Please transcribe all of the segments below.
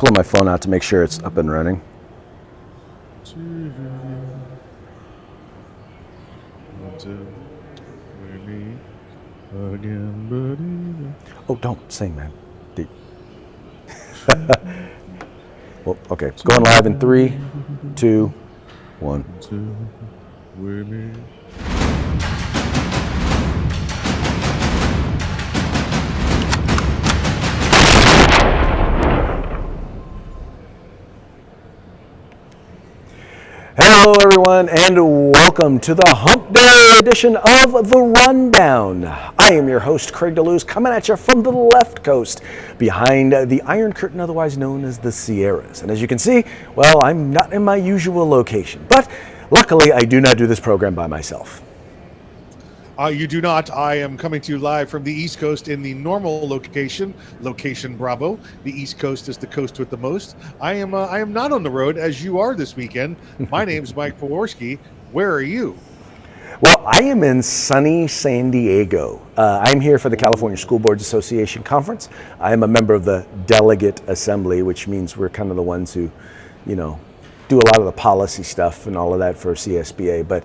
pull my phone out to make sure it's up and running. Oh, don't sing, man. Well, okay. It's going live in 3, 2, 1. Hello, everyone, and welcome to the Hump Day edition of The Rundown. I am your host, Craig DeLuz, coming at you from the left coast, behind the Iron Curtain, otherwise known as the Sierras. And as you can see, well, I'm not in my usual location, but luckily I do not do this program by myself. You do not. I am coming to you live from the East Coast in the normal location Bravo. The East Coast is the coast with the most. I am not on the road as you are this weekend. My name's Mike Poworski. Where are you? Well, I am in sunny San Diego. I'm here for the California School Boards Association Conference. I am a member of the Delegate Assembly, which means we're kind of the ones who, do a lot of the policy stuff and all of that for CSBA. But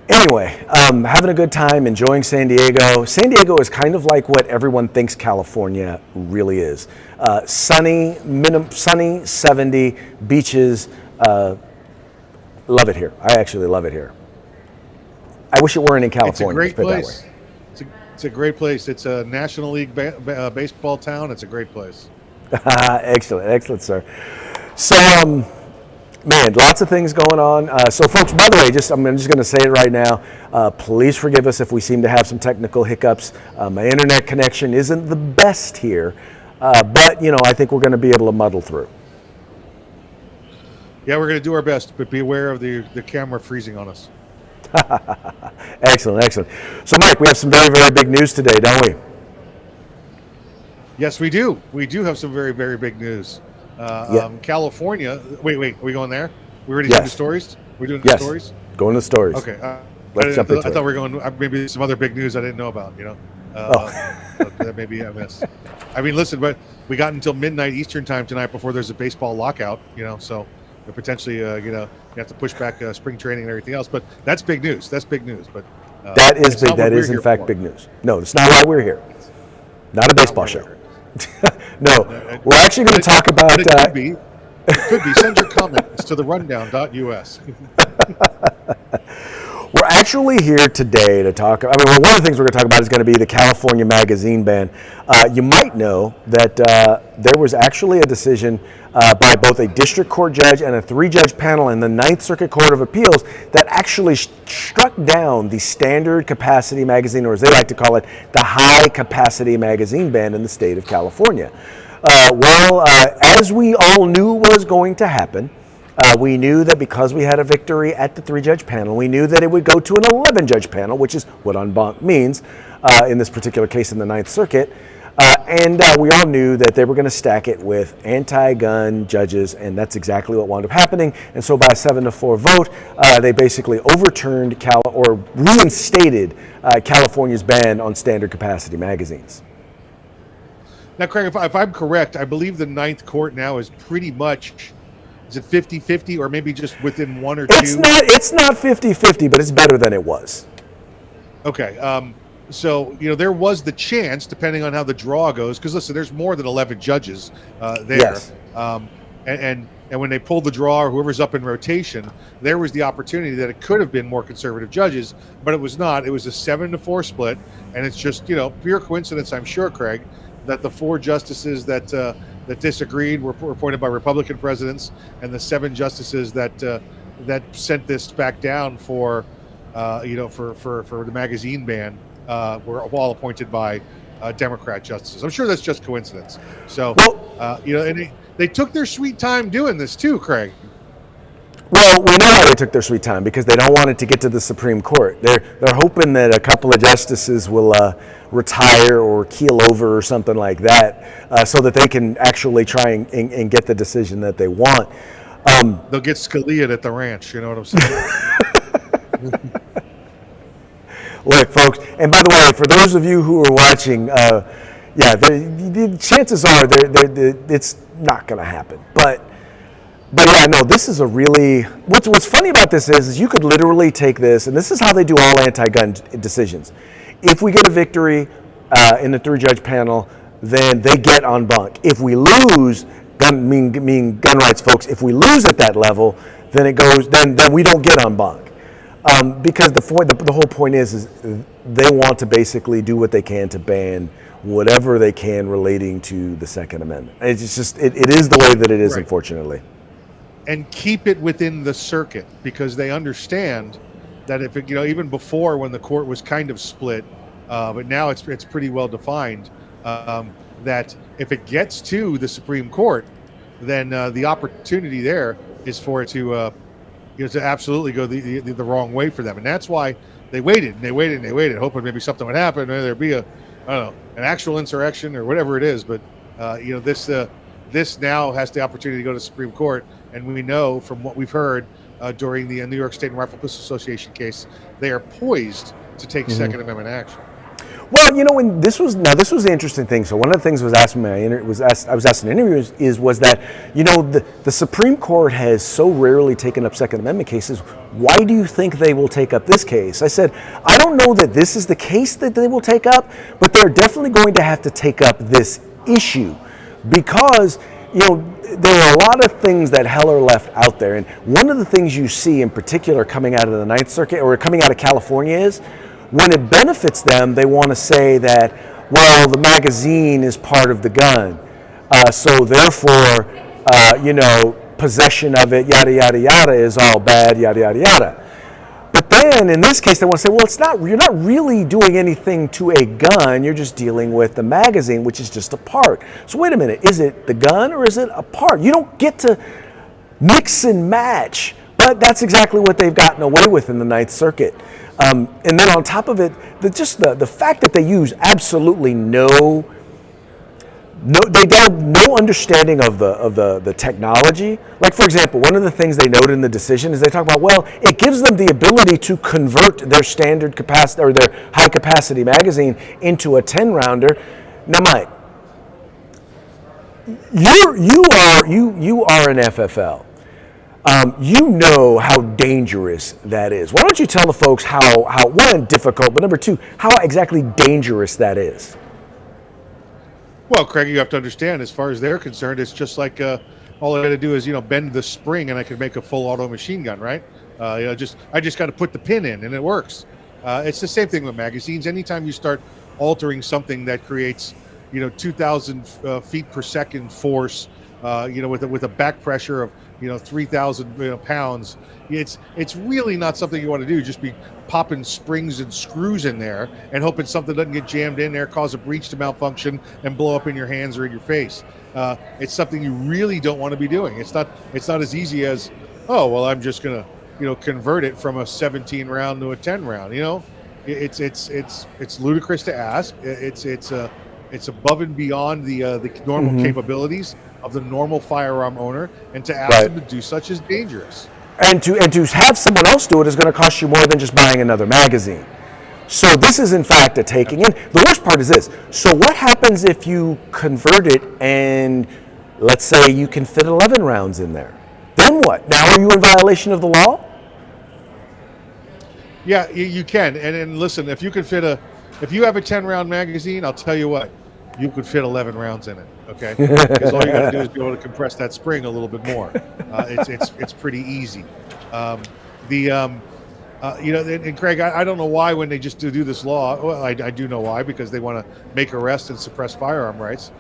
anyway, having a good time, enjoying San Diego. San Diego is kind of like what everyone thinks California really is. Sunny, 70, beaches. Love it here. I actually love it here. I wish it weren't in California. It's a great place. It's a great place. It's a National League baseball town. It's a great place. Excellent, sir. So, man, lots of things going on. So, folks, by the way, I'm just going to say it right now. Please forgive us if we seem to have some technical hiccups. My internet connection isn't the best here, but, I think we're going to be able to muddle through. Yeah, we're going to do our best, but be aware of the camera freezing on us. Excellent. So, Mike, we have some very, very big news today, don't we? Yes, we do. We do have some very, very big news. California. Wait. Are we going there? We already doing the stories? We're doing the stories? Going to the stories. Okay. Let's jump into it. I thought we were going maybe some other big news I didn't know about, that maybe I missed. I mean, listen, but we got until midnight Eastern time tonight before there's a baseball lockout, so potentially, you have to push back spring training and everything else. But that's big news. But that is big. That is, in fact, big news. No, it's not why we're here. Not a baseball show. No, we're actually going to talk about. It could be. Send your comments to therundown.us. We're actually here today to talk. One of the things we're going to talk about is going to be the California magazine ban. You might know that there was actually a decision by both a district court judge and a 3-judge panel in the Ninth Circuit Court of Appeals that actually struck down the standard capacity magazine, or as they like to call it, the high capacity magazine ban in the state of California. As we all knew was going to happen, we knew that because we had a victory at the 3-judge panel, we knew that it would go to an 11-judge panel, which is what en banc means in this particular case in the Ninth Circuit. And we all knew that they were going to stack it with anti-gun judges, and that's exactly what wound up happening. And so by a 7-4 vote, they basically overturned reinstated California's ban on standard capacity magazines. Now, Craig, if I'm correct, I believe the Ninth Court now is pretty much, is it 50-50 or maybe just within one or two? It's not 50-50, but it's better than it was. Okay. So, there was the chance, depending on how the draw goes, because listen, there's more than 11 judges there. Yes. And when they pulled the draw, or whoever's up in rotation, there was the opportunity that it could have been more conservative judges, but it was not. It was a 7-4 split, and it's just, pure coincidence, I'm sure, Craig, that the 4 justices that disagreed were appointed by Republican presidents, and the 7 justices that sent this back down for the magazine ban were all appointed by Democrat justices. I'm sure that's just coincidence. So, and they took their sweet time doing this too, Craig. Well, we know why they took their sweet time, because they don't want it to get to the Supreme Court. They're hoping that a couple of justices will retire or keel over or something like that, so that they can actually try and get the decision that they want. They'll get Scalia at the ranch, you know what I'm saying? Look, folks, and by the way, for those of you who are watching, the chances are it's not going to happen. But yeah, no, this is a really, what's funny about this is you could literally take this, and this is how they do all anti-gun decisions. If we get a victory in the 3-judge panel, then they get en banc. If we lose, gun rights folks, if we lose at that level, then it goes, then we don't get en banc. Because the whole point is they want to basically do what they can to ban whatever they can relating to the Second Amendment. It's just, it is the way that it is, right, unfortunately. And keep it within the circuit, because they understand that if it, even before when the court was kind of split, but now it's pretty well defined, that if it gets to the Supreme Court, then the opportunity there is for it to to absolutely go the wrong way for them. And that's why they waited and they waited and they waited, hoping maybe something would happen, or there'd be an actual insurrection or whatever it is. But this now has the opportunity to go to the Supreme Court, and we know from what we've heard during the New York State and Rifle Pistol Association case, they are poised to take Second Amendment action. Well, when this was the interesting thing. So one of the things I was asked in interviews was that the Supreme Court has so rarely taken up Second Amendment cases. Why do you think they will take up this case? I said, I don't know that this is the case that they will take up, but they're definitely going to have to take up this issue, because there are a lot of things that Heller left out there, and one of the things you see in particular coming out of the Ninth Circuit or coming out of California is, when it benefits them, they want to say that, well, the magazine is part of the gun, so therefore, possession of it, yada yada yada, is all bad, yada yada yada. But then, in this case, they want to say, well, it's not. You're not really doing anything to a gun. You're just dealing with the magazine, which is just a part. So wait a minute, is it the gun or is it a part? You don't get to mix and match. But that's exactly what they've gotten away with in the Ninth Circuit. And then on top of it, the fact that they use absolutely no understanding of the technology. Like, for example, one of the things they noted in the decision is they talk about, well, it gives them the ability to convert their standard capacity or their high capacity magazine into a 10-rounder. Now, Mike, you are an FFL. You know how dangerous that is. Why don't you tell the folks how one, difficult, but number two, how exactly dangerous that is? Well, Craig, you have to understand, as far as they're concerned, it's just like all I got to do is bend the spring and I can make a full auto machine gun, right? I just got to put the pin in and it works. It's the same thing with magazines. Anytime you start altering something that creates 2,000 feet per second force, with a back pressure of 3,000 pounds, it's really not something you want to do. Just be popping springs and screws in there and hoping something doesn't get jammed in there, cause a breach to malfunction, and blow up in your hands or in your face. It's something you really don't want to be doing. It's not as easy as, oh well, I'm just gonna convert it from a 17 round to a 10 round. It's ludicrous to ask. It's above and beyond the normal capabilities of the normal firearm owner, and to ask them to do such is dangerous. And to have someone else do it is going to cost you more than just buying another magazine. So this is in fact a taking in. The worst part is this. So what happens if you convert it and let's say you can fit 11 rounds in there? Then what? Now are you in violation of the law? Yeah, you can. And listen, if you have a 10 round magazine, I'll tell you what, you could fit 11 rounds in it. Okay, because all you got to do is be able to compress that spring a little bit more. It's pretty easy. And Craig, I don't know why when they just do this law. Well, I do know why, because they want to make arrests and suppress firearm rights.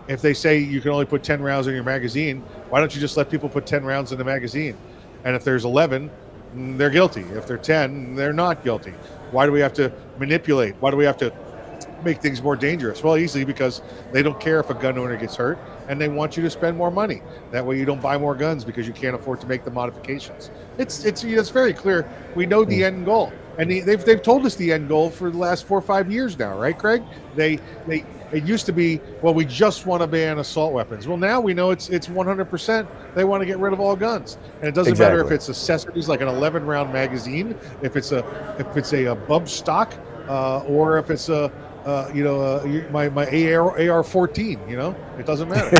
If they say you can only put 10 rounds in your magazine, why don't you just let people put 10 rounds in the magazine? And if there's 11, they're guilty. If they're 10, they're not guilty. Why do we have to manipulate? Why do we have to make things more dangerous? Well, easily because they don't care if a gun owner gets hurt, and they want you to spend more money. That way you don't buy more guns because you can't afford to make the modifications. It's very clear. We know the end goal, and they've told us the end goal for the last 4 or 5 years now, right, Craig? It used to be, well, we just want to ban assault weapons. Well, now we know it's 100%. They want to get rid of all guns, and it doesn't matter if it's accessories like an 11-round magazine, if it's a bump stock, or if it's a my AR-14. It doesn't matter.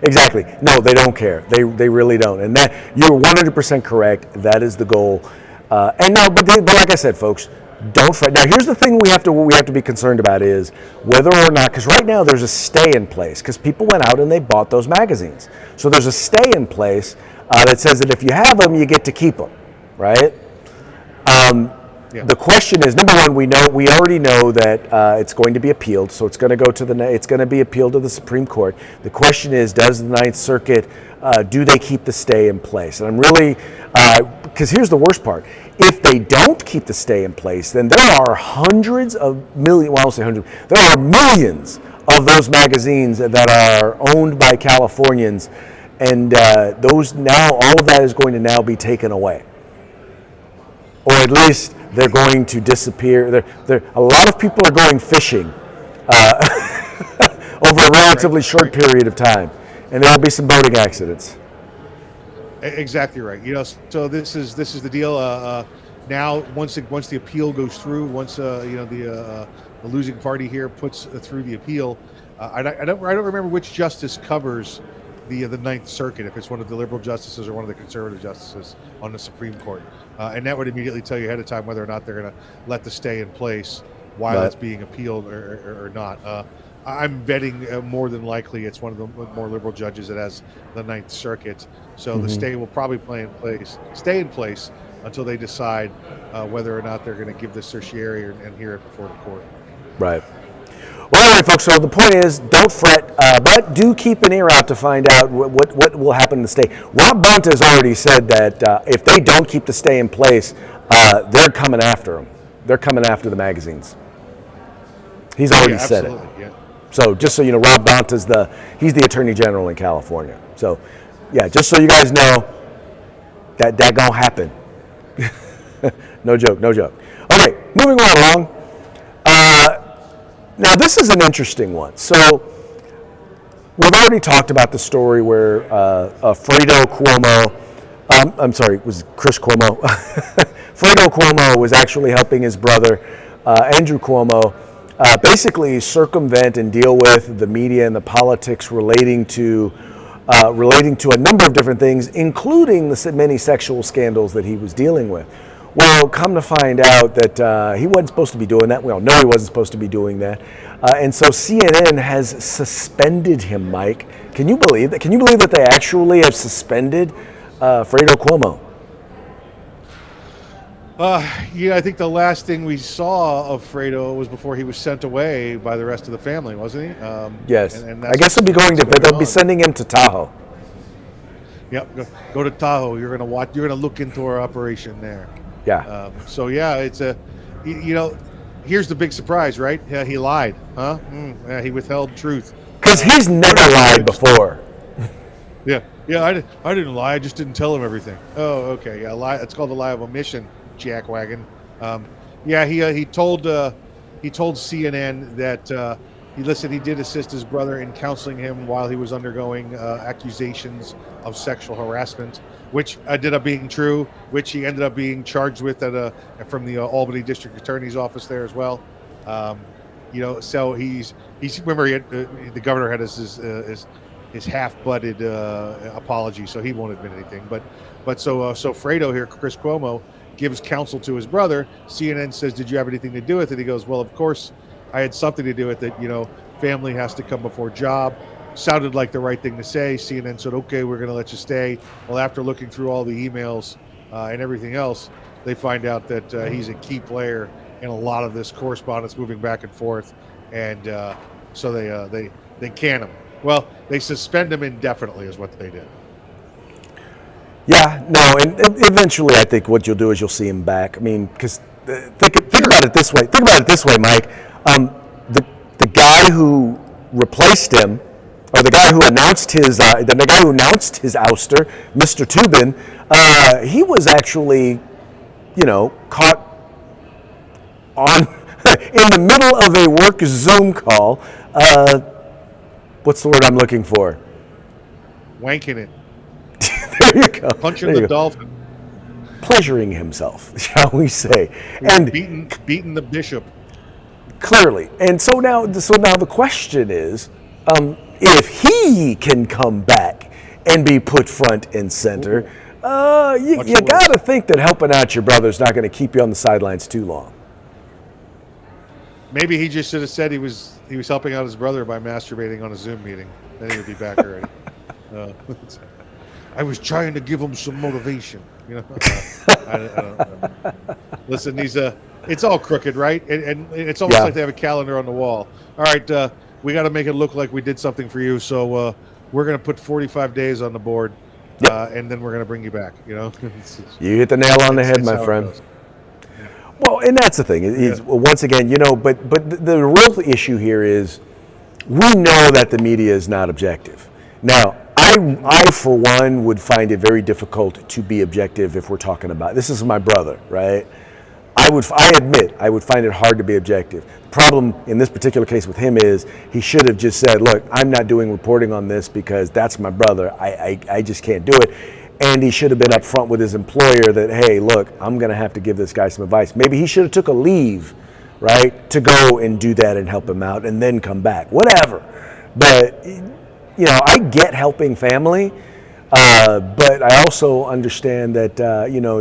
Exactly. No, they don't care. They really don't. And that you're 100% correct. That is the goal. And no, but like I said, folks, don't fret. Now, here's the thing we have to be concerned about is whether or not, because right now there's a stay in place because people went out and they bought those magazines. So there's a stay in place that says that if you have them, you get to keep them, right? Yeah. The question is, number one, we already know that it's going to be appealed, so it's going to be appealed to the Supreme Court. The question is, does the Ninth Circuit do they keep the stay in place? And I'm really, because here's the worst part: if they don't keep the stay in place, then there are hundreds of millions. Well, I won't say hundreds. There are millions of those magazines that are owned by Californians, and all of that is going to now be taken away, or at least they're going to disappear. A lot of people are going fishing over a relatively short period of time, and there will be some boating accidents. Exactly right. So this is the deal. Now, once the appeal goes through, once the losing party here puts through the appeal, I don't remember which justice covers the Ninth Circuit, if it's one of the liberal justices or one of the conservative justices on the Supreme Court, and that would immediately tell you ahead of time whether or not they're going to let the stay in place while it's being appealed or not. I'm betting more than likely it's one of the more liberal judges that has the Ninth Circuit, so the stay will probably stay in place until they decide whether or not they're going to give the certiorari and hear it before the court. Right. Well, anyway, folks, so the point is, don't fret, but do keep an ear out to find out what will happen in the stay. Rob Bonta has already said that if they don't keep the stay in place, they're coming after them. They're coming after the magazines. He's already said it. Yeah. So just so you know, Rob Bonta's he's the Attorney General in California. So, yeah, just so you guys know, that gonna happen. No joke. Okay, moving right along. Now, this is an interesting one. So, we've already talked about the story where Fredo Cuomo, it was Chris Cuomo. Fredo Cuomo was actually helping his brother, Andrew Cuomo, basically circumvent and deal with the media and the politics relating to a number of different things, including the many sexual scandals that he was dealing with. Well, come to find out that he wasn't supposed to be doing that. We all know he wasn't supposed to be doing that. And so CNN has suspended him, Mike. Can you believe that? Can you believe that they actually have suspended Fredo Cuomo? I think the last thing we saw of Fredo was before he was sent away by the rest of the family, wasn't he? Yes. And I guess they'll be sending him to Tahoe. Yep. Go to Tahoe. You're gonna look into our operation there. Yeah. It's here's the big surprise, right? Yeah, he lied, huh? Yeah, he withheld truth. Because he's never lied before. Yeah, I didn't lie. I just didn't tell him everything. Oh, okay. Yeah, lie. It's called the lie of omission, jackwagon. He told CNN that he did assist his brother in counseling him while he was undergoing accusations of sexual harassment, which ended up being true, which he ended up being charged with from the Albany District Attorney's office there as well. So he's remember the governor had his half-butted apology, so he won't admit anything. But so Fredo here, Chris Cuomo, gives counsel to his brother. CNN says, "Did you have anything to do with it?" He goes, "Well, of course, I had something to do with it. Family has to come before job." Sounded like the right thing to say. CNN said, "Okay, we're going to let you stay." Well, after looking through all the emails and everything else, they find out that he's a key player in a lot of this correspondence moving back and forth, and so they can him. Well, they suspend him indefinitely, is what they did. Yeah, no, and eventually, I think what you'll do is you'll see him back. I mean, because think about it this way. Think about it this way, Mike. The guy who replaced him, or the guy who announced his ouster, Mr. Toobin, he was actually, caught on in the middle of a work Zoom call. What's the word I'm looking for? Wanking it. There you go. Punching the dolphin. Pleasuring himself, shall we say. And beating the bishop. Clearly. And so now the question is, if he can come back and be put front and center, you got to think that helping out your brother is not going to keep you on the sidelines too long. Maybe he just should have said he was helping out his brother by masturbating on a Zoom meeting. Then he would be back already. I was trying to give him some motivation. You know, I don't know. Listen, it's all crooked, right? And it's almost like they have a calendar on the wall. All right, we got to make it look like we did something for you. So we're going to put 45 days on the board, and then we're going to bring you back. You know, you hit the nail on the head, my friend. Well, and that's the thing. Once again, you know, but the real issue here is we know that the media is not objective. Now, I for one would find it very difficult to be objective if we're talking about this is my brother, right? I admit I would find it hard to be objective. The problem in this particular case with him is he should have just said, look, I'm not doing reporting on this because that's my brother. I just can't do it. And he should have been upfront with his employer that, hey, look, I'm going to have to give this guy some advice. Maybe he should have took a leave, right, to go and do that and help him out and then come back. Whatever. But, you know, I get helping family, but I also understand that, you know,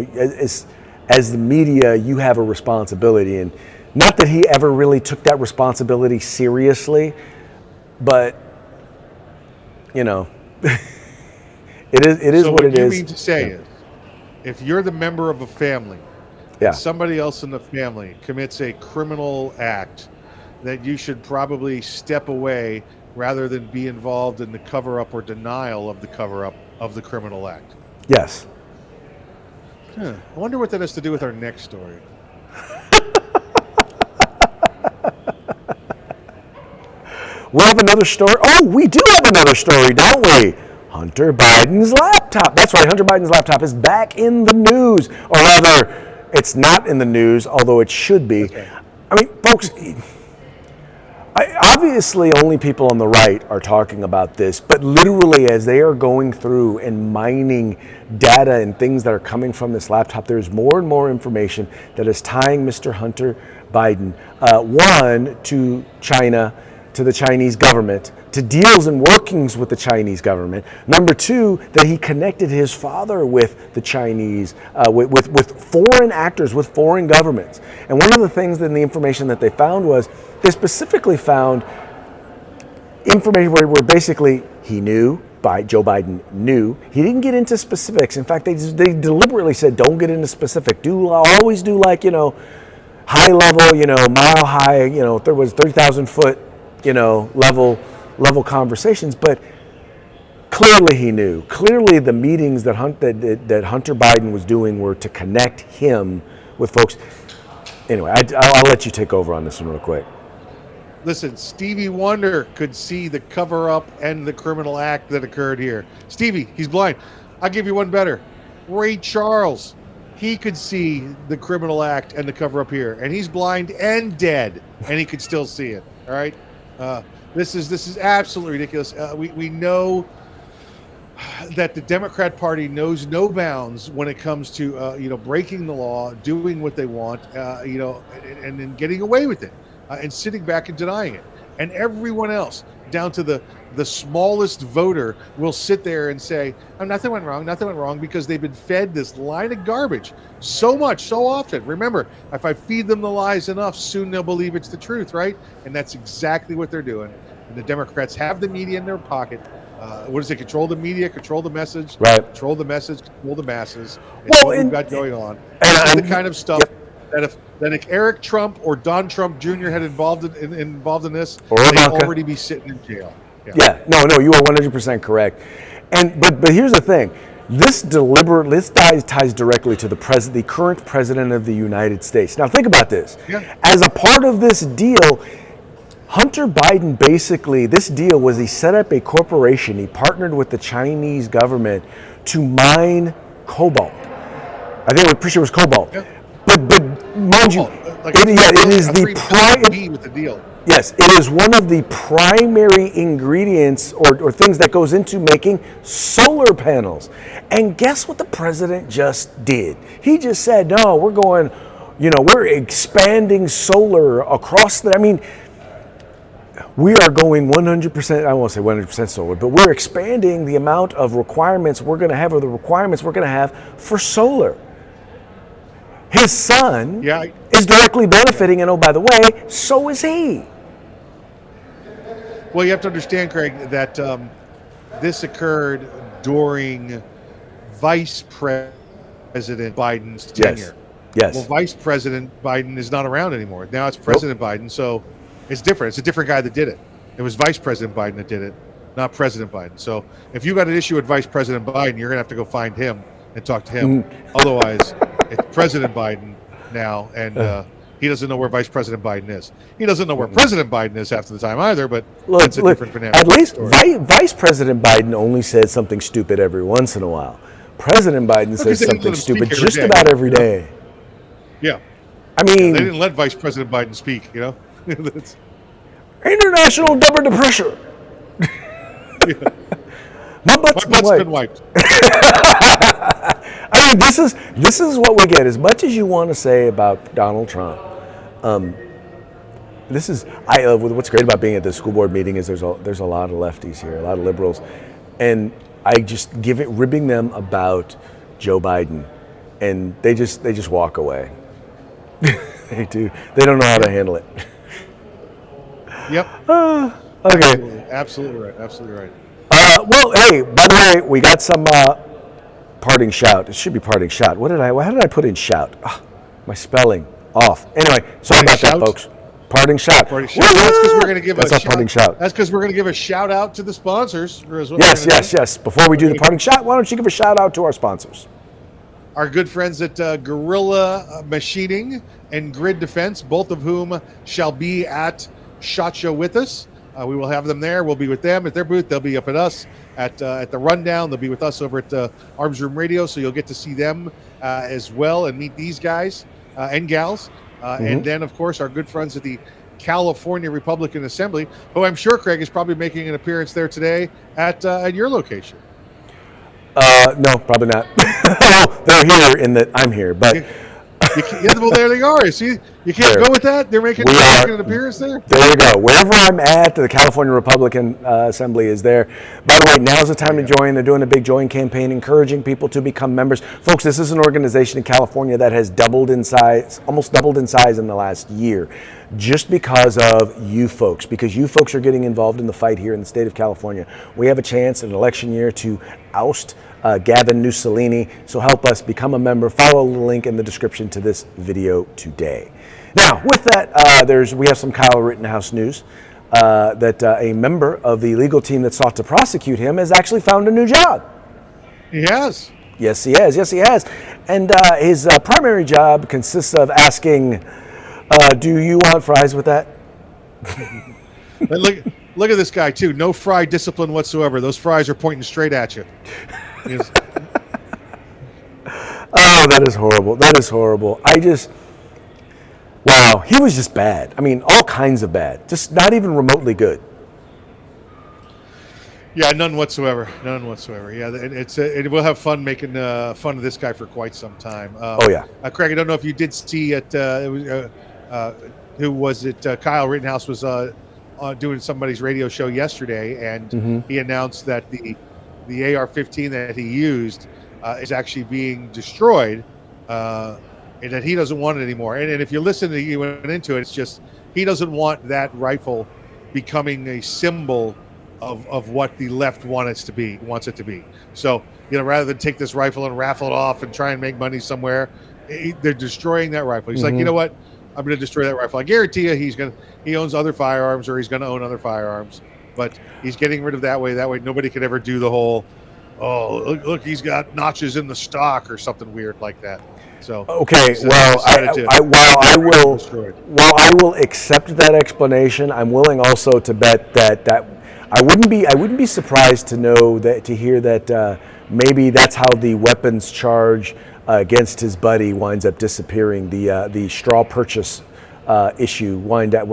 as the media, you have a responsibility. And not that he ever really took that responsibility seriously, but, you know... It is what it is. So what you mean to say is, if you're the member of a family, and somebody else in the family commits a criminal act, that you should probably step away rather than be involved in the cover-up or denial of the cover-up of the criminal act. Yes. I wonder what that has to do with our next story. We have another story. Oh, we do have another story, don't we? Hunter Biden's laptop. That's right, Hunter Biden's laptop is back in the news. Or rather, it's not in the news, although it should be. Okay. I mean, folks, obviously only people on the right are talking about this, but literally as they are going through and mining data and things that are coming from this laptop, there's more and more information that is tying Mr. Hunter Biden, one, to China, to the Chinese government, to deals and workings with the Chinese government. Number two, that he connected his father with the Chinese, with foreign actors, with foreign governments. And one of the things in the information that they found was, they specifically found information where basically he knew, Joe Biden knew. He didn't get into specifics. In fact, they deliberately said, don't get into specific. Always do like, you know, high level, you know, mile high, you know, if there was 30,000 foot, you know, level conversations, but clearly he knew. Clearly the meetings that Hunter Biden was doing were to connect him with folks. Anyway, I'll let you take over on this one real quick. Listen, Stevie Wonder could see the cover-up and the criminal act that occurred here. Stevie, he's blind. I'll give you one better. Ray Charles, he could see the criminal act and the cover-up here, and he's blind and dead, and he could still see it. All right. This is absolutely ridiculous. We know that the Democrat Party knows no bounds when it comes to you know, breaking the law, doing what they want, you know, and then getting away with it, and sitting back and denying it. And everyone else, down to the smallest voter, will sit there and say, "Oh, nothing went wrong," because they've been fed this line of garbage so much, so often. Remember, if I feed them the lies enough, soon they'll believe it's the truth, right? And that's exactly what they're doing. And the Democrats have the media in their pocket. What is it? Control the media, control the message, right? Control the message, control the masses. It's what we've got going on. And the kind of stuff that if Eric Trump or Don Trump Jr. had involved in this, they'd already be sitting in jail. No, you are 100% correct. And but here's the thing. This ties directly to the current president of the United States. Now think about this. Yeah. As a part of this deal, Hunter Biden basically, this deal was he set up a corporation. He partnered with the Chinese government to mine cobalt. I think I'm pretty sure it was cobalt. Yeah. But mind you, it is the deal. Yes, it is one of the primary ingredients or things that goes into making solar panels. And guess what the president just did? He just said, no, we're going we're expanding solar across the. I mean, we are going 100%. I won't say 100% solar, but we're expanding the amount of requirements we're going to have, or the requirements we're going to have for solar. His son is directly benefiting, and oh, by the way, so is he. Well, you have to understand, Craig, that this occurred during Vice President Biden's tenure. Yes. Well, Vice President Biden is not around anymore. Now it's President Biden, so it's different. It's a different guy that did it. It was Vice President Biden that did it, not President Biden. So if you got an issue with Vice President Biden, you're going to have to go find him and talk to him. Otherwise, it's President Biden now, and he doesn't know where Vice President Biden is. He doesn't know where President Biden is half of the time either, but it's a different banana. At least Vice President Biden only says something stupid every once in a while. President Biden says something stupid just about every day. Yeah. I mean, they didn't let Vice President Biden speak, International double the pressure. My butt's been wiped. I mean, this is what we get. As much as you want to say about Donald Trump, what's great about being at the school board meeting is there's a lot of lefties here, a lot of liberals, and I just ribbing them about Joe Biden, and they just walk away. They do. They don't know how to handle it. Yep. Okay. Absolutely right. Absolutely right. Well, hey, by the way, we got some parting shout. It should be parting shot. How did I put in shout? My spelling off. Anyway, sorry about that, folks. Parting shot. Parting shout. That's because we're going to give a parting shout. That's because we're going to give a shout out to the sponsors. Yes. Before we do the parting shot, why don't you give a shout out to our sponsors? Our good friends at Gorilla Machining and Grid Defense, both of whom shall be at SHOT Show with us. We will have them there. We'll be with them at their booth. They'll be up at us at the Rundown. They'll be with us over at Arms Room Radio, so you'll get to see them as well and meet these guys and gals. And then, of course, our good friends at the California Republican Assembly, who I'm sure, Craig, is probably making an appearance there today at your location. No, probably not. They're here in that I'm here, but well, there they are. See, you can't go with that. They're making an appearance there. There you go. Wherever I'm at, the California Republican Assembly is there. By the way, now's the time to join. They're doing a big join campaign, encouraging people to become members. Folks, this is an organization in California that has almost doubled in size in the last year, just because of you folks. Because you folks are getting involved in the fight here in the state of California. We have a chance in an election year to oust Gavin Mussolini. So help us become a member. Follow the link in the description to this video today. Now, with that, we have some Kyle Rittenhouse news that a member of the legal team that sought to prosecute him has actually found a new job. He has. Yes, he has. And his primary job consists of asking, do you want fries with that? Look at this guy, too. No fry discipline whatsoever. Those fries are pointing straight at you. Oh, that is horrible. Wow, he was just bad. I mean, all kinds of bad. Just not even remotely good. Yeah, none whatsoever. Yeah, we'll have fun making fun of this guy for quite some time. Craig, I don't know if you did see it. Who was it? Kyle Rittenhouse was doing somebody's radio show yesterday, and he announced that the AR-15 that he used is actually being destroyed, and that he doesn't want it anymore. And if you listen to he went into it, it's just he doesn't want that rifle becoming a symbol of what the left wants it to be. So, rather than take this rifle and raffle it off and try and make money somewhere, they're destroying that rifle. He's like, you know what? I'm going to destroy that rifle. I guarantee you he owns other firearms, or he's going to own other firearms, but he's getting rid of that way. That way nobody could ever do the whole, look, he's got notches in the stock or something weird like that. So okay, while I will accept that explanation, I'm willing also to bet that I wouldn't be surprised to hear that maybe that's how the weapons charge against his buddy winds up disappearing. The straw purchase issue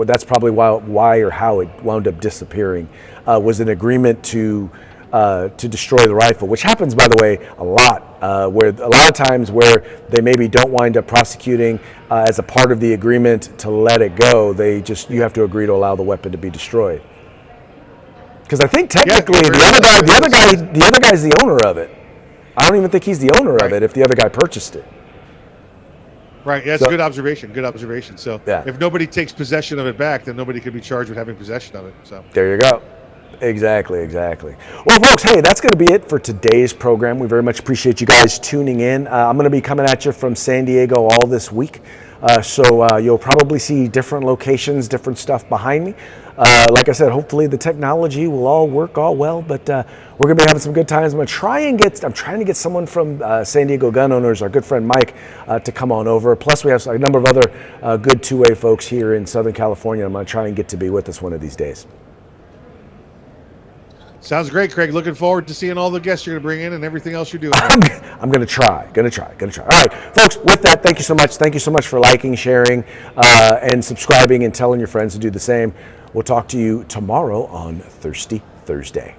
that's probably why or how it wound up disappearing. Was an agreement to destroy the rifle, which happens, by the way, a lot where a lot of times where they maybe don't wind up prosecuting as a part of the agreement to let it go, you have to agree to allow the weapon to be destroyed. Because I think technically the other guy's the owner of it. I don't even think he's the owner of it if the other guy purchased it. Right. Yeah, that's a good observation. Good observation. So yeah. If nobody takes possession of it back, then nobody could be charged with having possession of it. So there you go. Exactly. Well, folks, hey, that's going to be it for today's program. We very much appreciate you guys tuning in. I'm going to be coming at you from San Diego all this week. So you'll probably see different locations, different stuff behind me. Like I said, hopefully the technology will all work all well, but we're going to be having some good times. I'm trying to get someone from San Diego Gun Owners, our good friend Mike, to come on over. Plus, we have a number of other good two-way folks here in Southern California. I'm going to try and get to be with us one of these days. Sounds great, Craig. Looking forward to seeing all the guests you're going to bring in and everything else you're doing. I'm going to try. All right, folks, with that, thank you so much. Thank you so much for liking, sharing, and subscribing and telling your friends to do the same. We'll talk to you tomorrow on Thirsty Thursday.